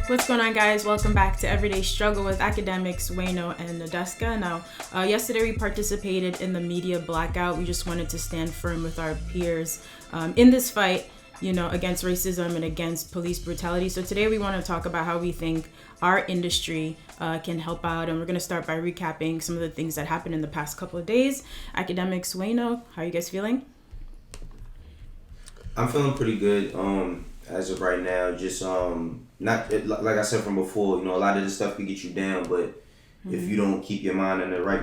What's going on, guys? Welcome back to Everyday Struggle with academics Wayno and Nadeska. Now, yesterday we participated in the media blackout. We just wanted to stand firm with our peers in this fight, against racism and against police brutality. So today we want to talk about how we think our industry can help out. And we're going to start by recapping some of the things that happened in the past couple of days. Academics Wayno, how are you guys feeling? I'm feeling pretty good. As of right now, just not like I said from before. A lot of this stuff could get you down, but if you don't keep your mind in the right,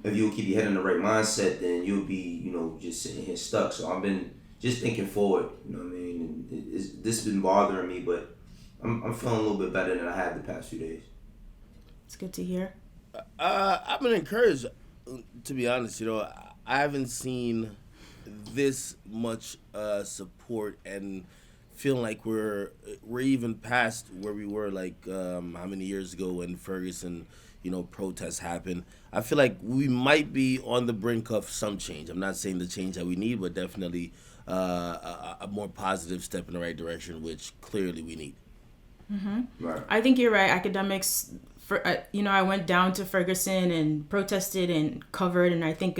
if you keep your head in the right mindset, then you'll be, just sitting here stuck. So I've been just thinking forward. You know what I mean? And this has been bothering me, but I'm feeling a little bit better than I have the past few days. It's good to hear. I've been encouraged, to be honest. I haven't seen this much support and feeling like we're even past where we were how many years ago when Ferguson protests happened. I feel like we might be on the brink of some change. I'm not saying the change that we need, but definitely a more positive step in the right direction, which clearly we need. Mm-hmm. Right. I think you're right. Academics, I went down to Ferguson and protested and covered, and I think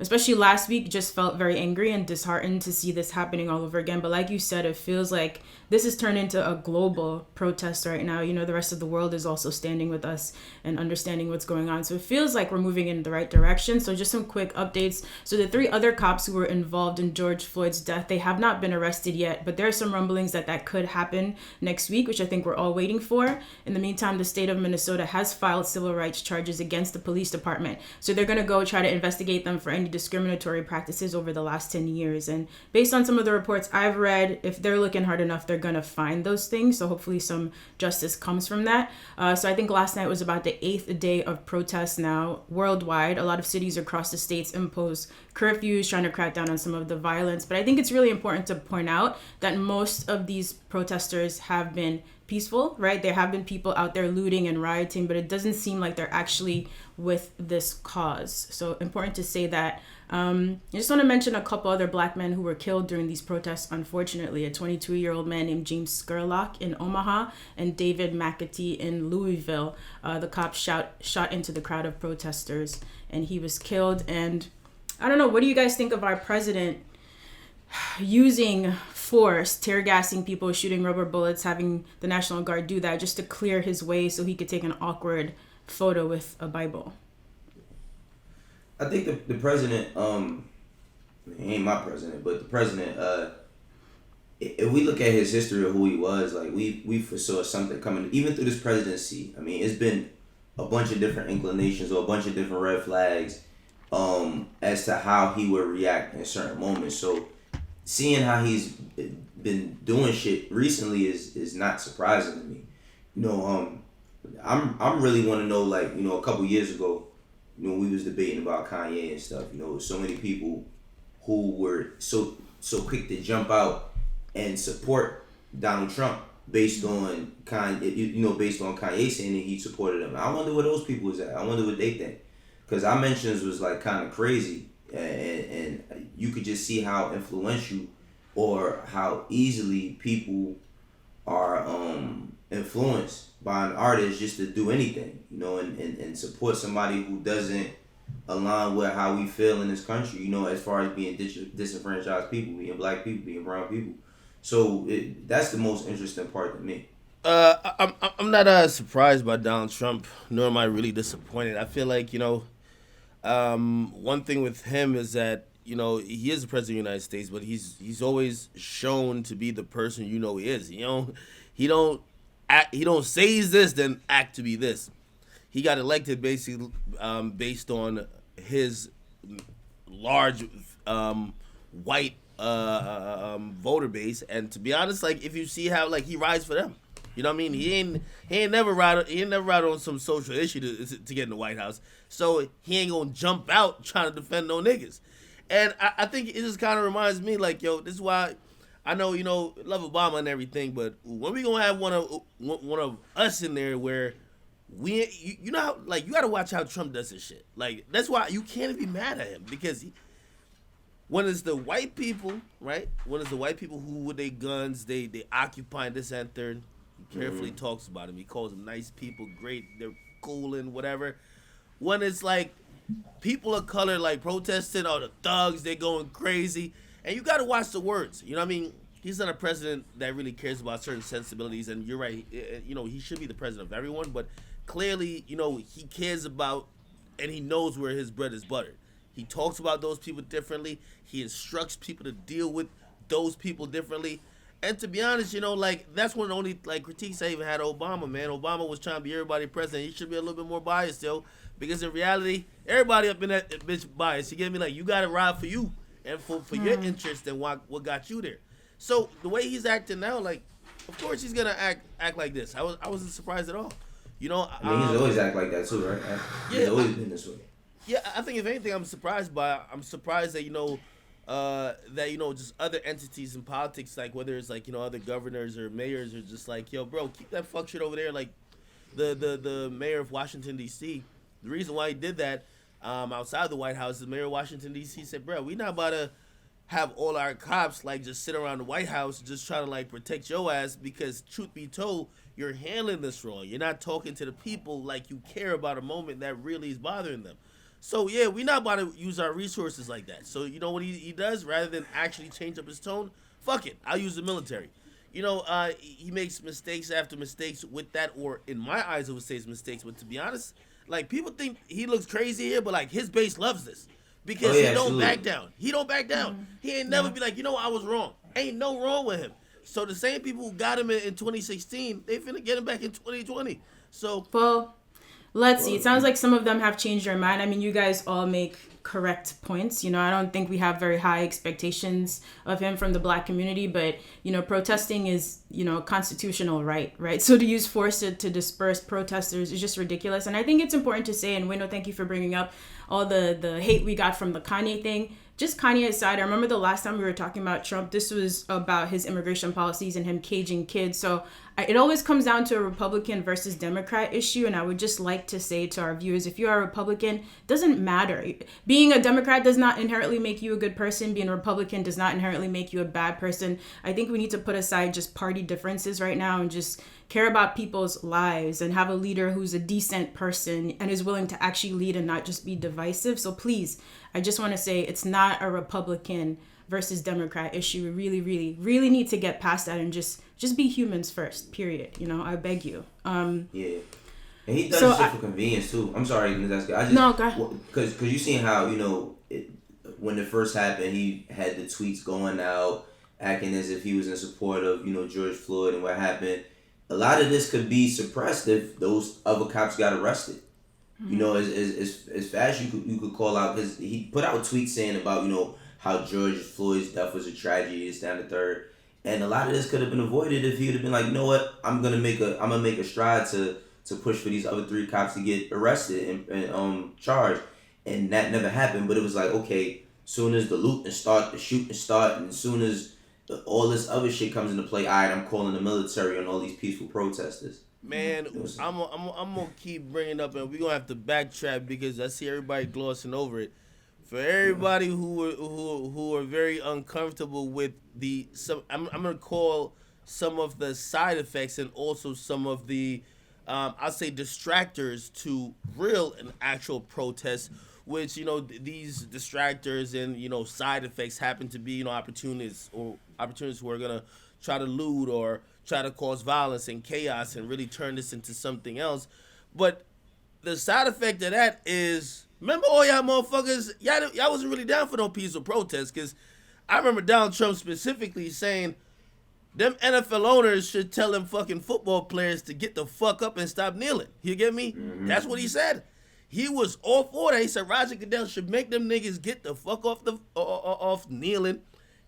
especially last week, just felt very angry and disheartened to see this happening all over again. But like you said, it feels like this has turned into a global protest right now. The rest of the world is also standing with us and understanding what's going on. So it feels like we're moving in the right direction. So just some quick updates. So the 3 other cops who were involved in George Floyd's death, they have not been arrested yet, but there are some rumblings that could happen next week, which I think we're all waiting for. In the meantime, the state of Minnesota has filed civil rights charges against the police department. So they're going to go try to investigate them for any discriminatory practices over the last 10 years. And based on some of the reports I've read, if they're looking hard enough, they're going to find those things. So hopefully some justice comes from that. So I think last night was about the 8th day of protests now worldwide. A lot of cities across the states impose curfews, trying to crack down on some of the violence. But I think it's really important to point out that most of these protesters have been peaceful, right? There have been people out there looting and rioting, but it doesn't seem like they're actually with this cause. So important to say that. I just want to mention a couple other black men who were killed during these protests, unfortunately. A 22-year-old man named James Scurlock in Omaha and David McAtee in Louisville. The cops shot into the crowd of protesters and he was killed. And I don't know, what do you guys think of our president using force, tear gassing people, shooting rubber bullets, having the National Guard do that just to clear his way so he could take an awkward photo with a Bible? I think the president, he ain't my president, but the president, if we look at his history of who he was, we foresaw something coming, even through this presidency. I mean, it's been a bunch of different inclinations or a bunch of different red flags as to how he would react in certain moments. So seeing how he's been doing shit recently is not surprising to me. I'm really want to know, a couple years ago, we was debating about Kanye and stuff. So many people who were so quick to jump out and support Donald Trump based on based on Kanye saying that he supported him. I wonder where those people was at. I wonder what they think, because our mentions was kind of crazy, and you could just see how influential or how easily people are influenced by an artist just to do anything, and support somebody who doesn't align with how we feel in this country, as far as being disenfranchised people, being black people, being brown people. So that's the most interesting part to me. I'm not surprised by Donald Trump, nor am I really disappointed. I feel like, one thing with him is that, he is the president of the United States, but he's always shown to be the person he is. He don't say he's this, then act to be this. He got elected basically based on his large white voter base, and to be honest, if you see how he rides for them, you know what I mean. He ain't never ride on some social issue to get in the White House, so he ain't gonna jump out trying to defend no niggas. And I think it just kind of reminds me, this is why I know, love Obama and everything, but when we gonna have one of us in there where you know how, you gotta watch how Trump does his shit. That's why you can't be mad at him, because when it's the white people, right? When it's the white people who with their guns, they occupying this and third, carefully talks about him. He calls them nice people, great, they're cool and whatever. When it's like people of color like protesting, all the thugs, they're going crazy, and you got to watch the words. You know what I mean? He's not a president that really cares about certain sensibilities, and you're right. You know, he should be the president of everyone, but clearly, you know, he cares about and he knows where his bread is buttered. He talks about those people differently. He instructs people to deal with those people differently. And to be honest, you know, like, that's one of the only, like, critiques I even had of Obama, man. Obama was trying to be everybody president. He should be a little bit more biased, yo. Because in reality, everybody up in that bitch biased. You get me? Like, you got to ride for you and for your interest and what got you there. So, the way he's acting now, like, of course he's going to act like this. I wasn't surprised at all. You know, I mean, he's always act like that too, right? He's always been this way. Yeah, I think if anything, I'm surprised that, you know, just other entities in politics, like whether it's like, you know, other governors or mayors are just like, yo, bro, keep that fuck shit over there. Like the mayor of Washington, D.C., the reason why he did that outside the White House, the mayor of Washington, D.C. said, bro, we not about to have all our cops like just sit around the White House just trying to like protect your ass, because truth be told, you're handling this wrong. You're not talking to the people like you care about a moment that really is bothering them. So, yeah, we're not about to use our resources like that. So, you know what he does? Rather than actually change up his tone, fuck it, I'll use the military. You know, he makes mistakes after mistakes with that, or in my eyes, I would say it's mistakes. But to be honest, like, people think he looks crazy here, but, like, his base loves this. Because he don't back down. He don't back down. Mm-hmm. He ain't never be like, you know what, I was wrong. Ain't no wrong with him. So the same people who got him in 2016, they finna get him back in 2020. So, well, let's see. It sounds like some of them have changed their mind. I mean, you guys all make correct points. You know, I don't think we have very high expectations of him from the Black community, but, you know, protesting is, you know, a constitutional right? So to use force to disperse protesters is just ridiculous. And I think it's important to say, and Wino, thank you for bringing up all the hate we got from the Kanye thing. Just Kanye aside, I remember the last time we were talking about Trump, this was about his immigration policies and him caging kids. So it always comes down to a Republican versus Democrat issue. And I would just like to say to our viewers, if you are a Republican, doesn't matter. Being a Democrat does not inherently make you a good person. Being a Republican does not inherently make you a bad person. I think we need to put aside just party differences right now and just care about people's lives and have a leader who's a decent person and is willing to actually lead and not just be divisive. So please, I just want to say it's not a Republican versus Democrat issue. We really, really, really need to get past that and just be humans first, period. You know, I beg you. Yeah. And he does shit for convenience too. I'm sorry, Nadeska. No, go ahead. Because you seen how, you know, when it first happened, he had the tweets going out, acting as if he was in support of, you know, George Floyd and what happened. A lot of this could be suppressed if those other cops got arrested. Mm-hmm. You know, as fast you could call out, because he put out tweets saying about, you know, how George Floyd's death was a tragedy, it's down the third, and a lot of this could have been avoided if he would have been like, you know what, I'm gonna make a stride to push for these other three cops to get arrested and charged, and that never happened. But it was like, okay, soon as the looting start, the shooting start, and as soon as all this other shit comes into play, all right, I'm calling the military on all these peaceful protesters. Man, I'm gonna keep bringing up, and we're gonna have to backtrack because I see everybody glossing over it. For everybody who are very uncomfortable with I'm gonna call some of the side effects and also some of the I'll say distractors to real and actual protests, which, you know, these distractors and, you know, side effects happen to be, you know, opportunists who are gonna try to loot or try to cause violence and chaos and really turn this into something else. But the side effect of that is, remember all y'all motherfuckers, y'all wasn't really down for no peaceful protests, because I remember Donald Trump specifically saying them NFL owners should tell them fucking football players to get the fuck up and stop kneeling. You get me? Mm-hmm. That's what he said. He was all for that. He said Roger Goodell should make them niggas get the fuck off kneeling.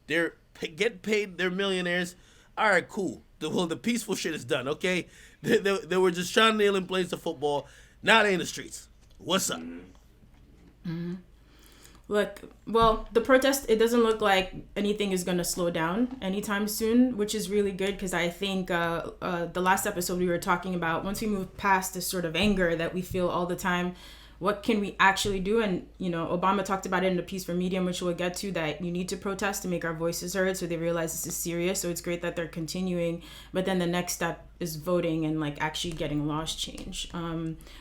They're get paid. They're millionaires. All right, cool. The peaceful shit is done. Okay, they were just trying to kneel and play some football. Now they in the streets. What's up? Mm-hmm. Look, well, the protest, it doesn't look like anything is going to slow down anytime soon, which is really good, because I think the last episode we were talking about, once we move past this sort of anger that we feel all the time, what can we actually do? And, Obama talked about it in a piece for Medium, which we'll get to, that you need to protest to make our voices heard. So they realize this is serious. So it's great that they're continuing. But then the next step is voting and actually getting laws changed.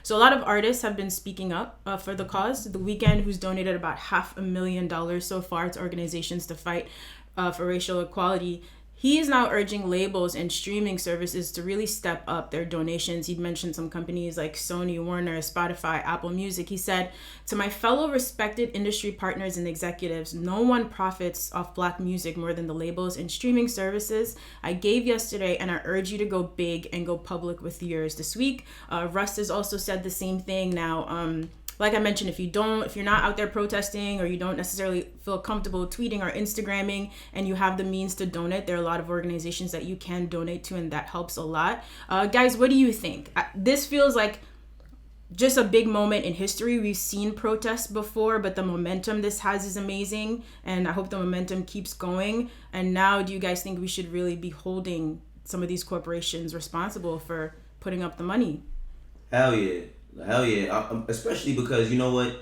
So a lot of artists have been speaking up for the cause. The Weeknd, who's donated about $500,000 so far to organizations to fight for racial equality, he is now urging labels and streaming services to really step up their donations. He'd mentioned some companies like Sony, Warner, Spotify, Apple Music. He said, "To my fellow respected industry partners and executives, no one profits off Black music more than the labels and streaming services. I gave yesterday, and I urge you to go big and go public with yours." This week, Russ has also said the same thing. Now, like I mentioned, if you're not out there protesting, or you don't necessarily feel comfortable tweeting or Instagramming, and you have the means to donate, there are a lot of organizations that you can donate to, and that helps a lot. Guys, what do you think? This feels like just a big moment in history. We've seen protests before, but the momentum this has is amazing, and I hope the momentum keeps going. And now, do you guys think we should really be holding some of these corporations responsible for putting up the money? Hell yeah. Especially because, you know what?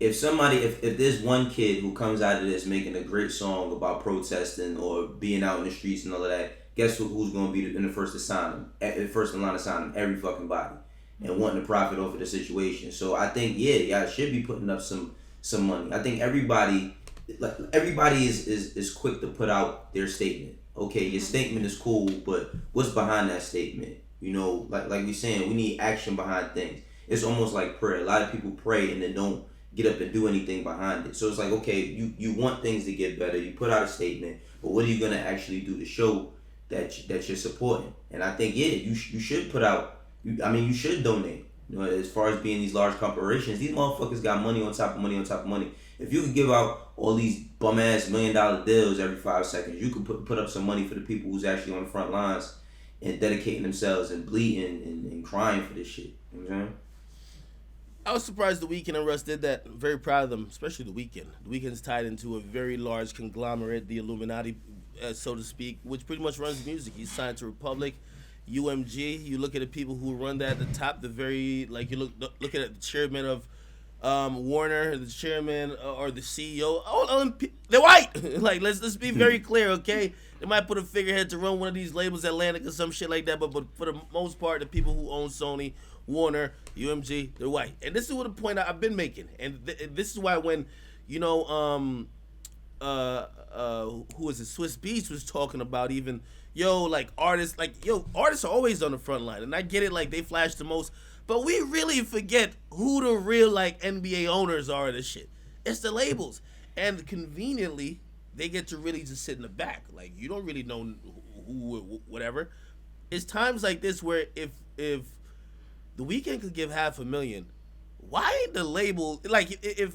If there's one kid who comes out of this making a great song about protesting or being out in the streets and all of that, guess who's going to be in the first to sign him? First in line to sign him? Every fucking body. And wanting to profit off of the situation. So I think, y'all should be putting up some money. I think everybody is quick to put out their statement. Okay, your statement is cool, but what's behind that statement? Like we're saying, we need action behind things. It's almost like prayer. A lot of people pray and then don't get up and do anything behind it. So it's like, okay, you want things to get better. You put out a statement, but what are you going to actually do to show that you're supporting? And I think, you should put out, you should donate. As far as being these large corporations, these motherfuckers got money on top of money on top of money. If you could give out all these bum-ass $1 million deals every 5 seconds, you could put up some money for the people who's actually on the front lines and dedicating themselves and bleeding and crying for this shit. You know what I'm saying? I was surprised the Weeknd and Russ did that. I'm very proud of them, especially the Weeknd. The Weeknd's tied into a very large conglomerate, the Illuminati, so to speak, which pretty much runs music. He's signed to Republic, UMG. You look at the people who run that at the top, you look at the chairman of Warner, the chairman or the CEO. They're white. Let's be very clear, okay? They might put a figurehead to run one of these labels, Atlantic or some shit like that, but for the most part, the people who own Sony, Warner, UMG, they're white. And this is what the point I've been making. And this is why when, who is it? Swiss Beats was talking about even, artists are always on the front line. And I get it, they flash the most, but we really forget who the real, NBA owners are of this shit. It's the labels. And conveniently, they get to really just sit in the back. You don't really know who whatever. It's times like this where if the Weeknd could give $500,000, why ain't the label, if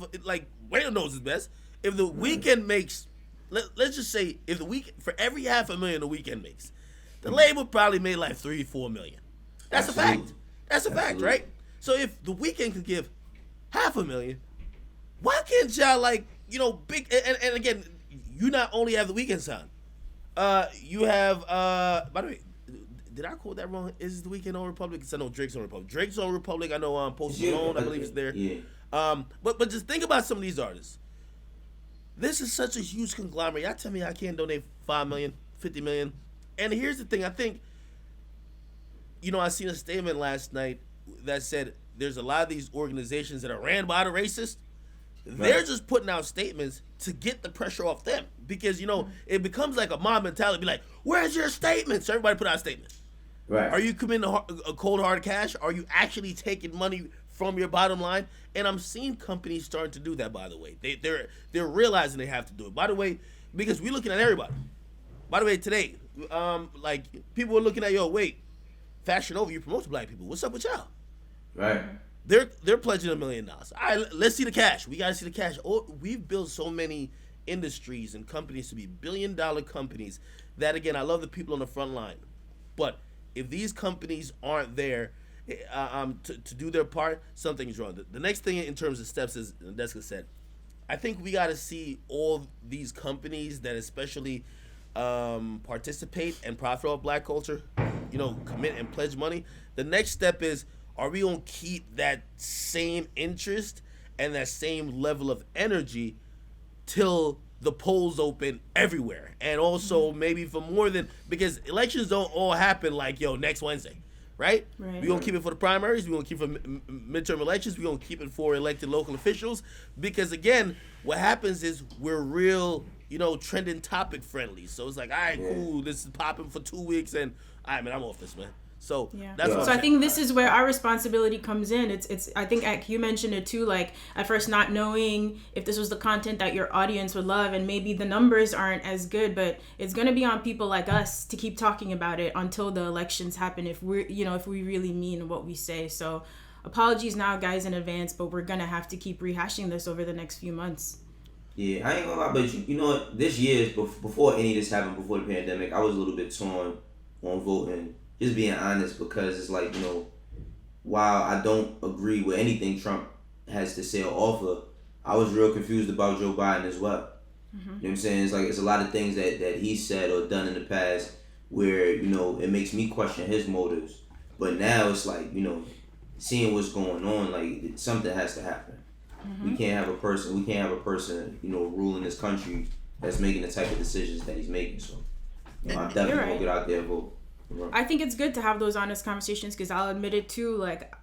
Whale knows his best, if the Weeknd makes, let's just say, if the Weeknd, for every $500,000 the Weeknd makes, the label probably made $3-4 million. That's Absolutely. A fact. That's a fact, right? So if the Weeknd could give $500,000, why can't y'all big, and again, you not only have the Weeknd sound, you have, by the way, did I quote that wrong? Is the Weeknd on Republic? Because I know Drake's on Republic. Drake's on Republic. I know Post Malone, I believe, is there. Yeah. But just think about some of these artists. This is such a huge conglomerate. Y'all tell me I can't donate $5 million, $50 million. And here's the thing. I think, I seen a statement last night that said there's a lot of these organizations that are ran by the racist. Right. They're just putting out statements to get the pressure off them. Because, it becomes like a mob mentality. Be like, where's your statement? So everybody put out a statement. Right. Are you committing a cold hard cash? Are you actually taking money from your bottom line? And I'm seeing companies starting to do that, by the way. They're realizing they have to do it. By the way, because we're looking at everybody. By the way, today, people are looking at, Fashion Over, you promote Black people. What's up with y'all? Right. They're pledging $1 million. All right, let's see the cash. We gotta see the cash. We've built so many industries and companies to be billion-dollar companies that, again, I love the people on the front line. But if these companies aren't there to do their part, something's wrong. The next thing in terms of steps is, Deska said, I think we got to see all these companies that especially participate and profit off Black culture, commit and pledge money. The next step is, are we gonna keep that same interest and that same level of energy till the polls open everywhere, and also maybe for more than, because elections don't all happen like next Wednesday, right? Right. We gonna keep it for the primaries. We gonna keep it for midterm elections. We gonna keep it for elected local officials, because again, what happens is we're real, trending topic friendly. So it's like, all right, cool, this is popping for 2 weeks, and all right, man, I'm off this, man. So that's what I think this is where our responsibility comes in. It's I think you mentioned it too, like at first not knowing if this was the content that your audience would love, and maybe the numbers aren't as good, but it's going to be on people like us to keep talking about it until the elections happen, if we're if we really mean what we say. So apologies now, guys, in advance, but we're going to have to keep rehashing this over the next few months. Yeah, I ain't gonna lie, but you know what, this year, before any of this happened, before the pandemic, I was a little bit torn on voting. Just being honest, because it's like, while I don't agree with anything Trump has to say or offer, I was real confused about Joe Biden as well. You know what I'm saying? It's like, it's a lot of things that he said or done in the past where, it makes me question his motives. But now it's like, seeing what's going on, like, something has to happen. We can't have a person, ruling this country that's making the type of decisions that he's making. So, I'm definitely going to get out there and vote. I think it's good to have those honest conversations, because I'll admit it too, like,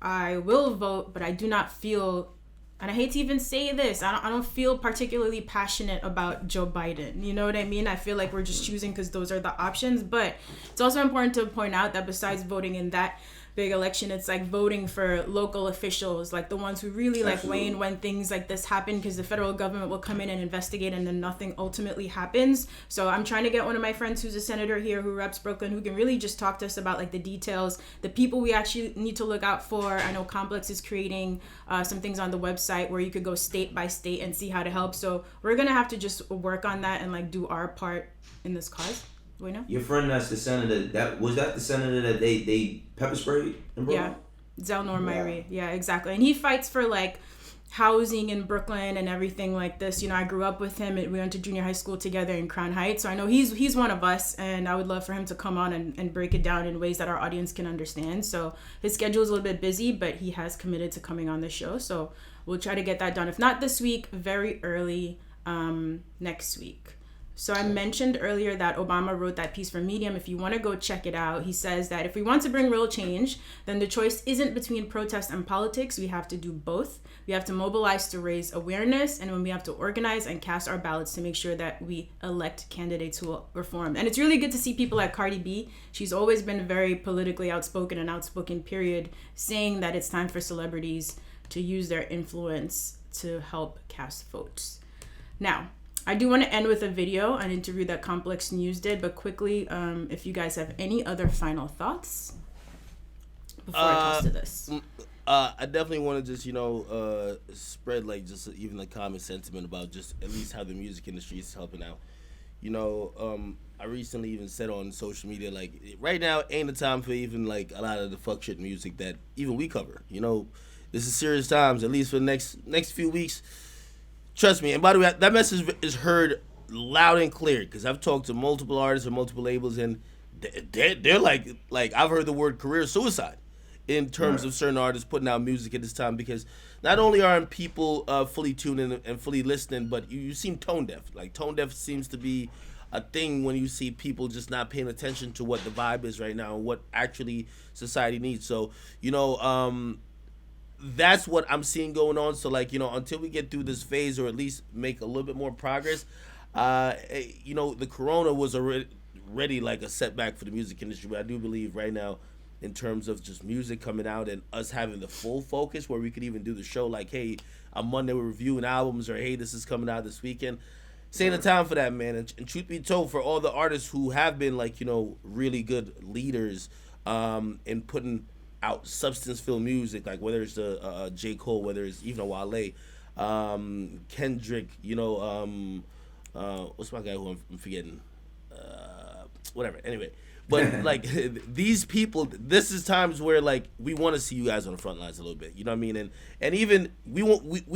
I will vote, but I do not feel, and I hate to even say this, I don't feel particularly passionate about Joe Biden. You know what I mean? I feel like we're just choosing because those are the options. But it's also important to point out that besides voting in that big election, it's like voting for local officials, like the ones who really like wane when things like this happen, because the federal government will come in and investigate and then nothing ultimately happens. So I'm trying to get one of my friends who's a senator here who reps Brooklyn, who can really just talk to us about like the details, the people we actually need to look out for. I know Complex is creating some things on the website where you could go state by state and see how to help. So we're gonna have to just work on that and like do our part in this cause. Bueno? Your friend that's the senator, was that the senator that they pepper sprayed in Brooklyn? Yeah, Zelnor Myrie. Yeah, exactly. And he fights for like housing in Brooklyn and everything like this. I grew up with him, and we went to junior high school together in Crown Heights. So I know he's one of us, and I would love for him to come on and break it down in ways that our audience can understand. So his schedule is a little bit busy, but he has committed to coming on the show. So we'll try to get that done. If not this week, very early next week. So I mentioned earlier that Obama wrote that piece for Medium. If you want to go check it out, he says that if we want to bring real change, then the choice isn't between protest and politics. We have to do both. We have to mobilize to raise awareness, and when we have to organize and cast our ballots to make sure that we elect candidates who will reform. And it's really good to see people like Cardi B. She's always been very politically outspoken, period, saying that it's time for celebrities to use their influence to help cast votes. Now, I do want to end with a video, an interview that Complex News did, but quickly, if you guys have any other final thoughts before I toss to this. I definitely want to just, spread like just even the common sentiment about just at least how the music industry is helping out. I recently even said on social media, like, right now ain't the time for even like a lot of the fuck shit music that even we cover. This is serious times, at least for the next few weeks. Trust me, and by the way, that message is heard loud and clear, because I've talked to multiple artists and multiple labels, and they're like I've heard the word career suicide in terms of certain artists putting out music at this time, because not only aren't people fully tuned in and fully listening, but you seem tone deaf. Like, tone deaf seems to be a thing when you see people just not paying attention to what the vibe is right now and what actually society needs. So, that's what I'm seeing going on. So, like, until we get through this phase, or at least make a little bit more progress, the corona was already like a setback for the music industry. But I do believe right now, in terms of just music coming out and us having the full focus where we could even do the show like, hey, on Monday we're reviewing albums, or hey, this is coming out this weekend. It's ain't the time for that, man. And truth be told, for all the artists who have been like, really good leaders in putting out substance-filled music, like whether it's J. Cole, whether it's even a Wale, Kendrick, what's my guy who I'm forgetting? Whatever. Anyway, but like these people, this is times where like we want to see you guys on the front lines a little bit. You know what I mean? And even we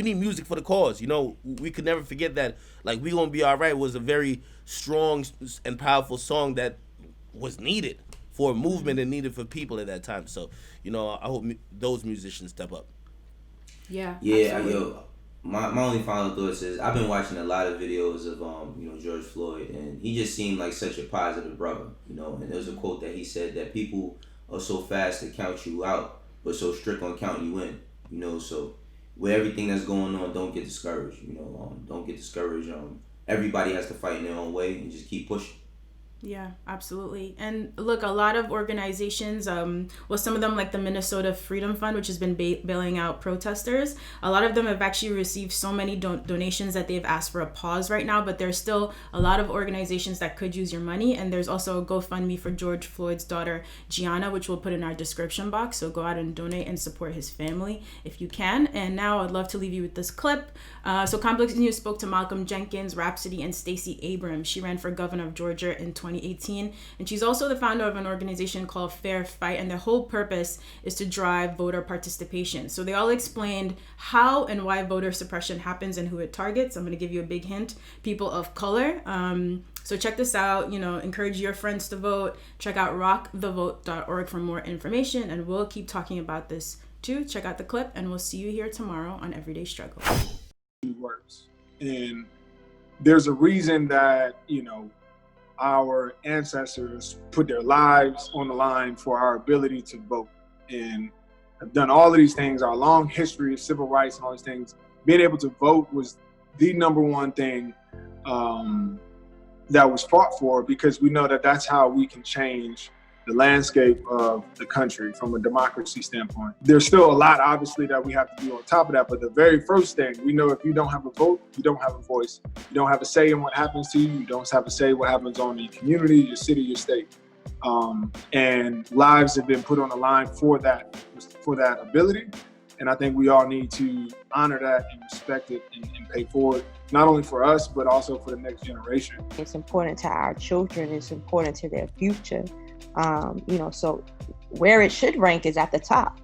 need music for the cause. We could never forget that. Like, We Gonna Be Alright was a very strong and powerful song that was needed for a movement and needed for people at that time. So, you know, I hope those musicians step up. Yeah. Yeah, yo, my only final thoughts is I've been watching a lot of videos of George Floyd, and he just seemed like such a positive brother, you know. And there was a quote that he said that people are so fast to count you out, but so strict on counting you in, you know. So with everything that's going on, don't get discouraged, you know. Don't get discouraged. Everybody has to fight in their own way and just keep pushing. Yeah, absolutely. And look, a lot of organizations, some of them like the Minnesota Freedom Fund, which has been bailing out protesters, a lot of them have actually received so many donations that they've asked for a pause right now, but there's still a lot of organizations that could use your money. And there's also a GoFundMe for George Floyd's daughter, Gianna, which we'll put in our description box. So go out and donate and support his family if you can. And now I'd love to leave you with this clip. So Complex News spoke to Malcolm Jenkins, Rhapsody, and Stacey Abrams. She ran for governor of Georgia in 2018, and she's also the founder of an organization called Fair Fight, and their whole purpose is to drive voter participation. So they all explained how and why voter suppression happens and who it targets. I'm going to give you a big hint: people of color. So check this out, encourage your friends to vote. Check out rockthevote.org for more information, and we'll keep talking about this too. Check out the clip, and we'll see you here tomorrow on Everyday Struggle. Works. And there's a reason that, our ancestors put their lives on the line for our ability to vote, and have done all of these things, our long history of civil rights and all these things. Being able to vote was the number one thing that was fought for, because we know that that's how we can change the landscape of the country from a democracy standpoint. There's still a lot, obviously, that we have to do on top of that. But the very first thing, we know if you don't have a vote, you don't have a voice. You don't have a say in what happens to you. You don't have a say what happens on your community, your city, your state. And lives have been put on the line for that ability. And I think we all need to honor that and respect it and pay forward, not only for us, but also for the next generation. It's important to our children. It's important to their future. So where it should rank is at the top,